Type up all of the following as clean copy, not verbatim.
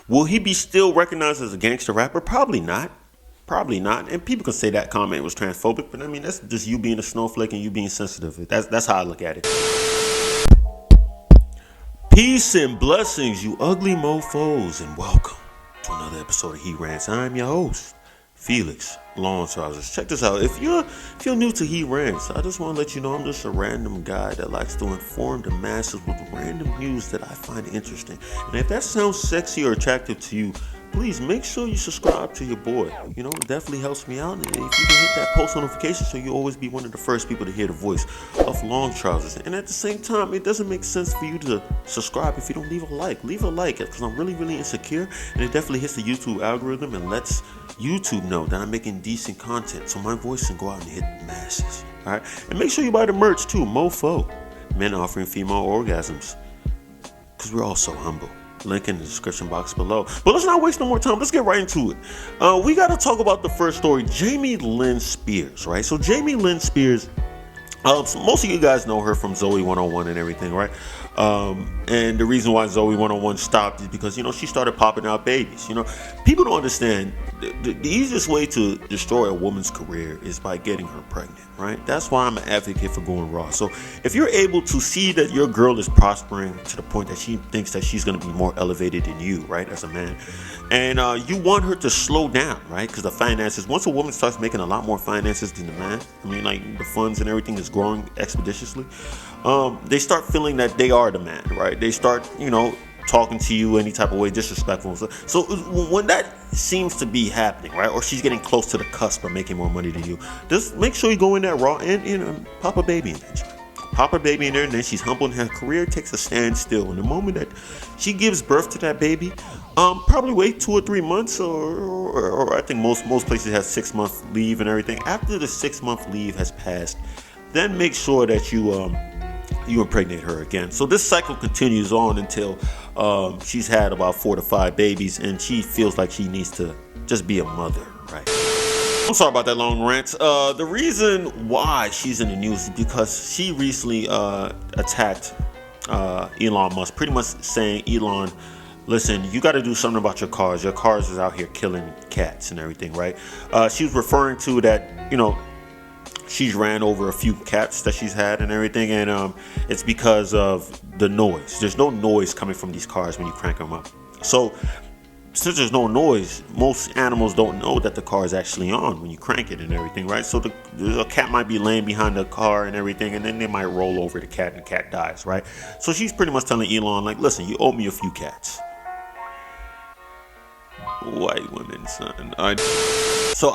Will he be still recognized as a gangster rapper? Probably not. Probably not. And people can say that comment was transphobic, but I mean, that's just you being a snowflake and you being sensitive. That's how I look at it. Peace and blessings, you ugly mofos, and welcome to another episode of He Rants. I'm your host, Felix Long Trousers. Check this out. If you're new to He Rants, I just want to let you know I'm just a random guy that likes to inform the masses with random news that I find interesting. And if that sounds sexy or attractive to you, please make sure you subscribe to your boy. You know, it definitely helps me out. And if you can hit that post notification so you always be one of the first people to hear the voice of Long Trousers. And at the same time, it doesn't make sense for you to subscribe if you don't leave a like. Leave a like because I'm really, really insecure. And it definitely hits the YouTube algorithm and lets YouTube know that I'm making decent content. So my voice can go out and hit the masses. All right. And make sure you buy the merch too. Mofo. Men offering female orgasms. Because we're all so humble. Link in the description box below. But let's not waste no more time. Let's get right into it. We got to talk about the first story, Jamie Lynn Spears, right? So Jamie Lynn Spears, so most of you guys know her from Zoe 101 and everything, right? And the reason why Zoe 101 stopped is because, you know, she started popping out babies. You know, people don't understand the easiest way to destroy a woman's career is by getting her pregnant, right? That's why I'm an advocate for going raw. So if you're able to see that your girl is prospering to the point that she thinks that she's going to be more elevated than you, right, as a man, and you want her to slow down, right? Because the finances, once a woman starts making a lot more finances than the man, I mean, like the funds and everything is growing expeditiously, they start feeling that they are the man, right? They start, you know, talking to you any type of way disrespectful. So when that seems to be happening, right, or she's getting close to the cusp of making more money than you, just make sure you go in there raw and, you know, pop a baby in there. Pop her baby in there, and then she's humble, and her career takes a standstill. And the moment that she gives birth to that baby, probably wait 2 or 3 months, or I think most places have 6 month leave and everything. After the 6 month leave has passed, then make sure that you impregnate her again. So this cycle continues on until she's had about 4 to 5 babies, and she feels like she needs to just be a mother, right? I'm sorry about that long rant. The reason why she's in the news is because she recently attacked Elon Musk, pretty much saying, Elon, listen, you got to do something about your cars. Your cars is out here killing cats and everything, right? She was referring to that, you know, she's ran over a few cats that she's had and everything, and it's because of the noise. There's no noise coming from these cars when you crank them up. So since there's no noise, most animals don't know that the car is actually on when you crank it and everything, right? So the cat might be laying behind the car and everything, and then they might roll over the cat and the cat dies, right? So she's pretty much telling Elon, like, listen, you owe me a few cats. White women, son. So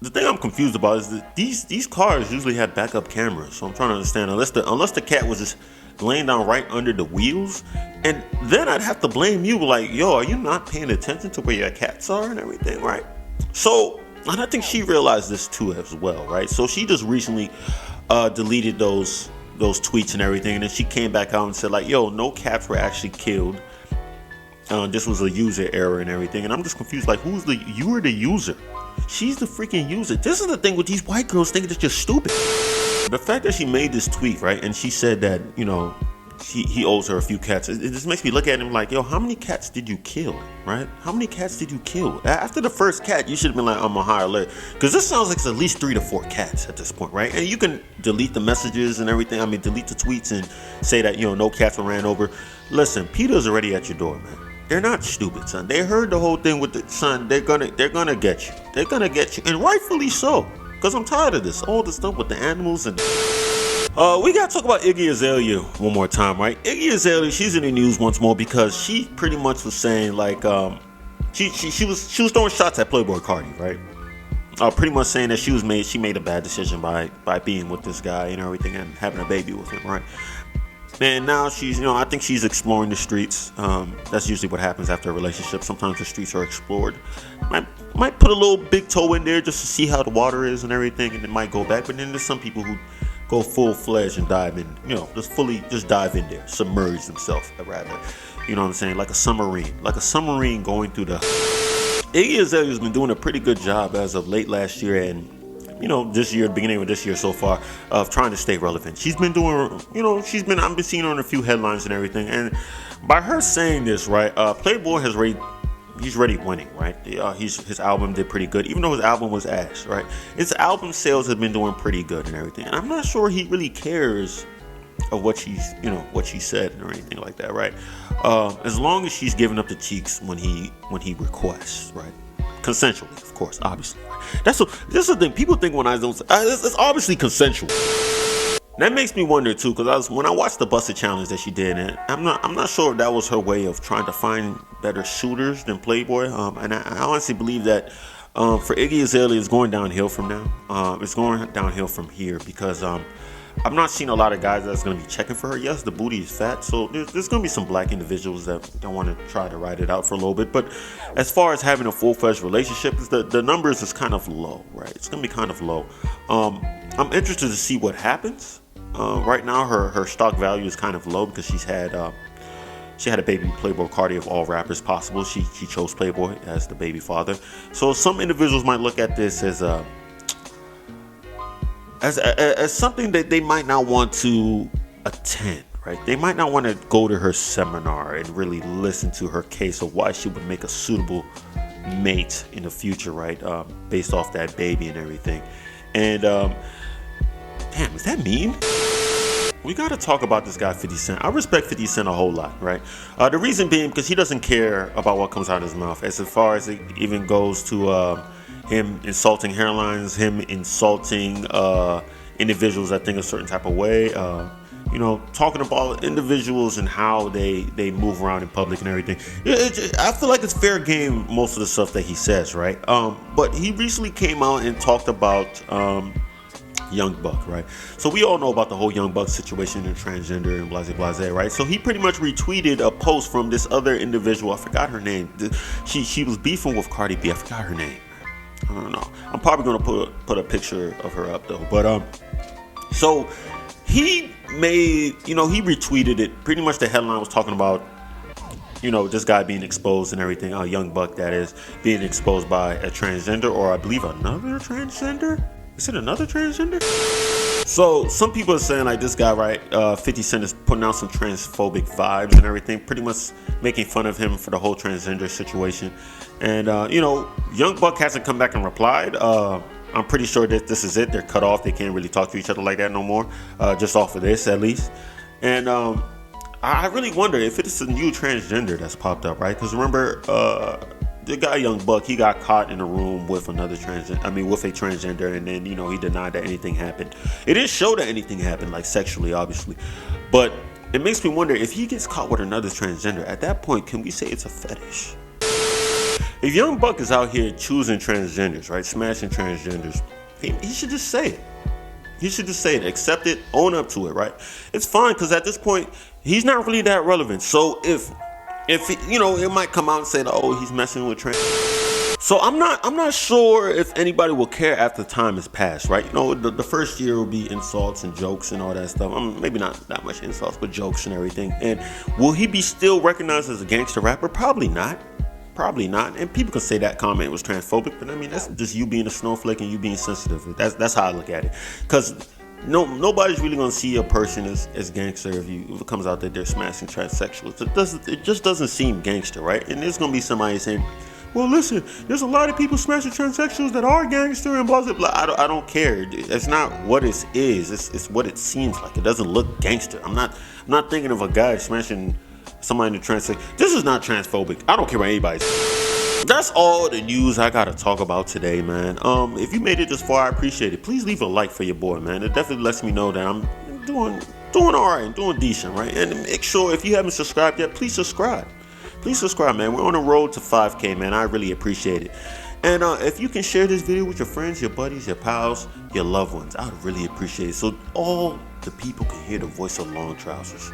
the thing I'm confused about is that these cars usually have backup cameras. So I'm trying to understand, unless the cat was just laying down right under the wheels, and then I'd have to blame you, like, yo, are you not paying attention to where your cats are and everything, right? So, and I think she realized this too as well, right? So she just recently deleted those tweets and everything, and then she came back out and said, like, yo, no cats were actually killed. This was a user error and everything, and I'm just confused. Like, you were the user. She's the freaking user. This is the thing with these white girls thinking that you're stupid. The fact that she made this tweet, right, and she said that, you know, he owes her a few cats. It just makes me look at him like, yo, how many cats did you kill, right? How many cats did you kill? After the first cat, you should have been like, I'm on higher alert. Because this sounds like it's at least 3 to 4 cats at this point, right? And you can delete the messages and everything. I mean, delete the tweets and say that, you know, no cats were ran over. Listen, PETA's already at your door, man. They're not stupid, son. They heard the whole thing with the son. They're gonna get you. They're gonna get you, and rightfully so. Cause I'm tired of this, all this stuff with the animals and. We gotta talk about Iggy Azalea one more time, right? Iggy Azalea, she's in the news once more because she pretty much was saying like, she was throwing shots at Playboi Carti, right? Pretty much saying that she made a bad decision by being with this guy and everything and having a baby with him, right? And now she's, you know, I think she's exploring the streets. That's usually what happens after a relationship. Sometimes the streets are explored. Might put a little big toe in there just to see how the water is and everything, and it might go back. But then there's some people who go full-fledged and dive in, you know, just dive in there, submerge themselves, rather. You know what I'm saying? Like a submarine going through the. Iggy Azalea has been doing a pretty good job as of late last year and, you know, this year, beginning of this year so far, of trying to stay relevant. She's been doing, you know, I've been seeing her in a few headlines and everything. And by her saying this, right, Playboy has he's ready winning, right? His album did pretty good, even though his album was ass, right? His album sales have been doing pretty good and everything. And I'm not sure he really cares of what she said or anything like that, right? As long as she's giving up the cheeks when he requests, right? Consensually, of course, obviously. That's the thing. People think when I don't say, it's obviously consensual. That makes me wonder too, because when I watched the Busted Challenge that she did, and I'm not sure if that was her way of trying to find better shooters than Playboi. And I honestly believe that for Iggy Azalea, it's going downhill from now. It's going downhill from here because I'm not seeing a lot of guys that's going to be checking for her. Yes, the booty is fat, so there's going to be some black individuals that don't want to try to ride it out for a little bit. But as far as having a full-fledged relationship, the numbers is kind of low, right? It's going to be kind of low. I'm interested to see what happens. Right now, her stock value is kind of low because she had a baby Playboi Carti of all rappers possible. She chose Playboi as the baby father. So some individuals might look at this as something that they might not want to attend, right? They might not want to go to her seminar and really listen to her case of why she would make a suitable mate in the future, right? Based off that baby and everything. And damn, is that mean? We gotta talk about this guy 50 Cent. I respect 50 Cent a whole lot, right? The reason being because he doesn't care about what comes out of his mouth, as far as it even goes to him insulting hairlines, him insulting individuals that think a certain type of way, talking about individuals and how they move around in public and everything. I feel like it's fair game, most of the stuff that he says, right? But he recently came out and talked about Young Buck, right? So we all know about the whole Young Buck situation and transgender and blase, right? So he pretty much retweeted a post from this other individual. I forgot her name. She was beefing with Cardi B. I forgot her name. I don't know. I'm probably gonna put a picture of her up though. But so he made, he retweeted it. Pretty much the headline was talking about, this guy being exposed and everything. Young Buck, that is, being exposed by a transgender, or I believe another transgender. Is it another transgender? So some people are saying like this guy, right? 50 Cent is putting out some transphobic vibes and everything, pretty much making fun of him for the whole transgender situation. And Young Buck hasn't come back and replied. I'm pretty sure that this is it. They're cut off. They can't really talk to each other like that no more. Just off of this, at least. And I really wonder if it's a new transgender that's popped up, right? Because remember, the guy Young Buck, he got caught in a room with another with a transgender, and then he denied that anything happened. It didn't show that anything happened, like sexually, obviously, but it makes me wonder if he gets caught with another transgender. At that point, can we say it's a fetish? If Young Buck is out here choosing transgenders, right, smashing transgenders, he should just say it. He should just say it, accept it, own up to it, right? It's fine, because at this point, he's not really that relevant. So if it might come out and say, oh, he's messing with trans. So I'm not sure if anybody will care after time has passed, right? The first year will be insults and jokes and all that stuff. Maybe not that much insults, but jokes and everything. And will he be still recognized as a gangster rapper? Probably not. And people can say that comment was transphobic, but I mean, that's just you being a snowflake and you being sensitive. That's how I look at it. Because nobody's really gonna see a person as gangster if it comes out that they're smashing transsexuals. It just doesn't seem gangster, right? And there's gonna be somebody saying, well, listen, there's a lot of people smashing transsexuals that are gangster and blah blah blah. I don't care. It's not what it is. It's what it seems like. It doesn't look gangster. I'm not thinking of a guy smashing somebody in the transsexual. This is not transphobic. I don't care what anybody says. That's all the news I gotta talk about today, man. If you made it this far, I appreciate it. Please leave a like for your boy, man. It definitely lets me know that I'm doing all right, doing decent, right? And make sure if you haven't subscribed yet, please subscribe. Please subscribe, man. We're on the road to 5K, man. I really appreciate it. And if you can share this video with your friends, your buddies, your pals, your loved ones, I would really appreciate it. So all the people can hear the voice of Long Trousers.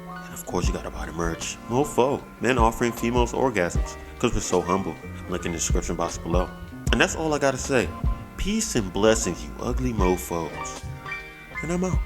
And of course, you gotta buy the merch. Mofo, men offering females orgasms. Because we're so humble. Link in the description box below. And that's all I gotta say. Peace and blessings, you ugly mofos. And I'm out.